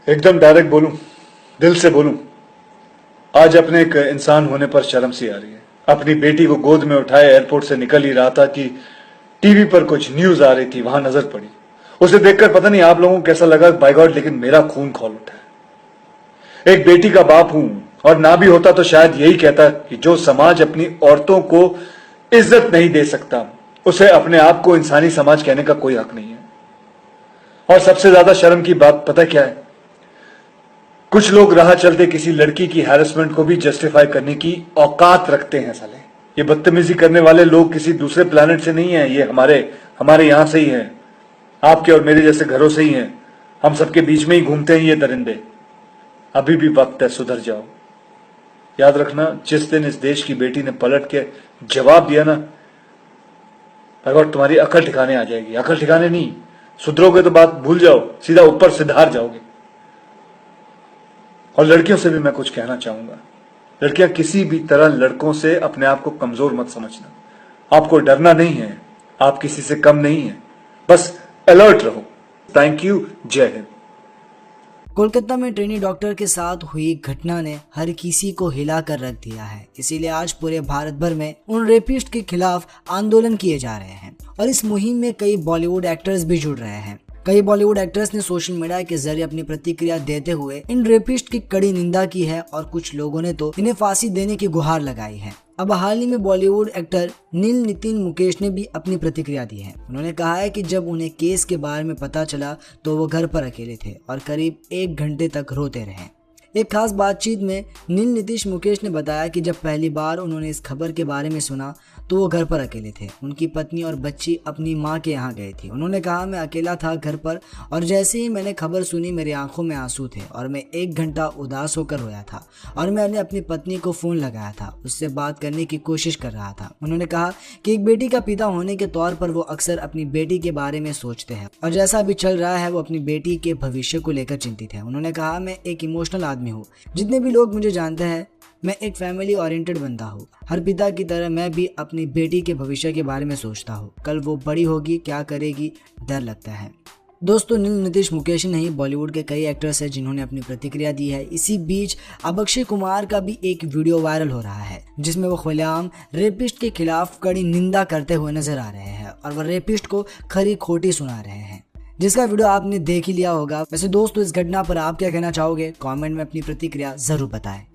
एकदम डायरेक्ट बोलूं, दिल से बोलूं, आज अपने एक इंसान होने पर शर्म सी आ रही है। अपनी बेटी को गोद में उठाए एयरपोर्ट से निकल ही रहा था कि टीवी पर कुछ न्यूज आ रही थी, वहां नजर पड़ी। उसे देखकर पता नहीं आप लोगों को कैसा लगा, बाय गॉड, लेकिन मेरा खून खौल उठा। एक बेटी का बाप हूं, और ना भी होता तो शायद यही कहता कि जो समाज अपनी औरतों को इज्जत नहीं दे सकता, उसे अपने आप को इंसानी समाज कहने का कोई हक नहीं है। और सबसे ज्यादा शर्म की बात पता क्या है? कुछ लोग राह चलते किसी लड़की की हैरेसमेंट को भी जस्टिफाई करने की औकात रखते हैं साले। ये बदतमीजी करने वाले लोग किसी दूसरे प्लेनेट से नहीं है, ये हमारे हमारे यहां से ही हैं, आपके और मेरे जैसे घरों से ही हैं। हम सबके बीच में ही घूमते हैं ये दरिंदे। अभी भी वक्त है, सुधर जाओ। याद रखना, जिस दिन इस देश की बेटी ने पलट के जवाब दिया ना, भगवान तुम्हारी अकल ठिकाने आ जाएगी। अकल ठिकाने नहीं, सुधरोगे तो बात भूल जाओ, सीधा ऊपर सिधार जाओगे। और लड़कियों से भी मैं कुछ कहना चाहूंगा, लड़कियां किसी भी तरह लड़कों से अपने आप को कमजोर मत समझना। आपको डरना नहीं है, आप किसी से कम नहीं है, बस अलर्ट रहो। थैंक यू, जय हिंद। कोलकाता में ट्रेनी डॉक्टर के साथ हुई घटना ने हर किसी को हिला कर रख दिया है। इसीलिए आज पूरे भारत भर में उन रेपिस्ट के खिलाफ आंदोलन किए जा रहे हैं और इस मुहिम में कई बॉलीवुड एक्टर्स भी जुड़ रहे हैं। कई बॉलीवुड एक्टर्स ने सोशल मीडिया के जरिए अपनी प्रतिक्रिया देते हुए इन रेपिस्ट की कड़ी निंदा की है और कुछ लोगों ने तो इन्हें फांसी देने की गुहार लगाई है। अब हाल ही में बॉलीवुड एक्टर नील नितिन मुकेश ने भी अपनी प्रतिक्रिया दी है। उन्होंने कहा है कि जब उन्हें केस के बारे में पता चला तो वो घर पर अकेले थे और करीब 1 घंटे तक रोते रहे। एक खास बातचीत में नील नीतीश मुकेश ने बताया कि जब पहली बार उन्होंने इस खबर के बारे में सुना तो वो घर पर अकेले थे। उनकी पत्नी और बच्ची अपनी मां के यहाँ गई थी। उन्होंने कहा, मैं अकेला था घर पर और जैसे ही मैंने खबर सुनी मेरी आंखों में आंसू थे और मैं 1 घंटा उदास होकर रोया था और मैंने अपनी पत्नी को फोन लगाया था, उससे बात करने की कोशिश कर रहा था। उन्होंने कहा कि एक बेटी का पिता होने के तौर पर वो अक्सर अपनी बेटी के बारे में सोचते हैं और जैसा अभी चल रहा है वो अपनी बेटी के भविष्य को लेकर चिंतित है। उन्होंने कहा, मैं एक इमोशनल आदमी हूँ, जितने भी लोग मुझे जानते हैं मैं एक फैमिली ओरिएंटेड बंदा हूँ। हर पिता की तरह मैं भी अपनी बेटी के भविष्य के बारे में सोचता हूँ। कल वो बड़ी होगी, क्या करेगी, डर लगता है। दोस्तों, नील नीतीश मुकेश नहीं, बॉलीवुड के कई एक्टर्स हैं जिन्होंने अपनी प्रतिक्रिया दी है। इसी बीच अब अक्षय कुमार का भी एक वीडियो वायरल हो रहा है जिसमें वो खुलेआम रेपिस्ट के खिलाफ कड़ी निंदा करते हुए नजर आ रहे हैं और वो रेपिस्ट को खरी खोटी सुना रहे हैं, जिसका वीडियो आपने देख ही लिया होगा। वैसे दोस्तों, इस घटना पर आप क्या कहना चाहोगे? कमेंट में अपनी प्रतिक्रिया जरूर बताएं।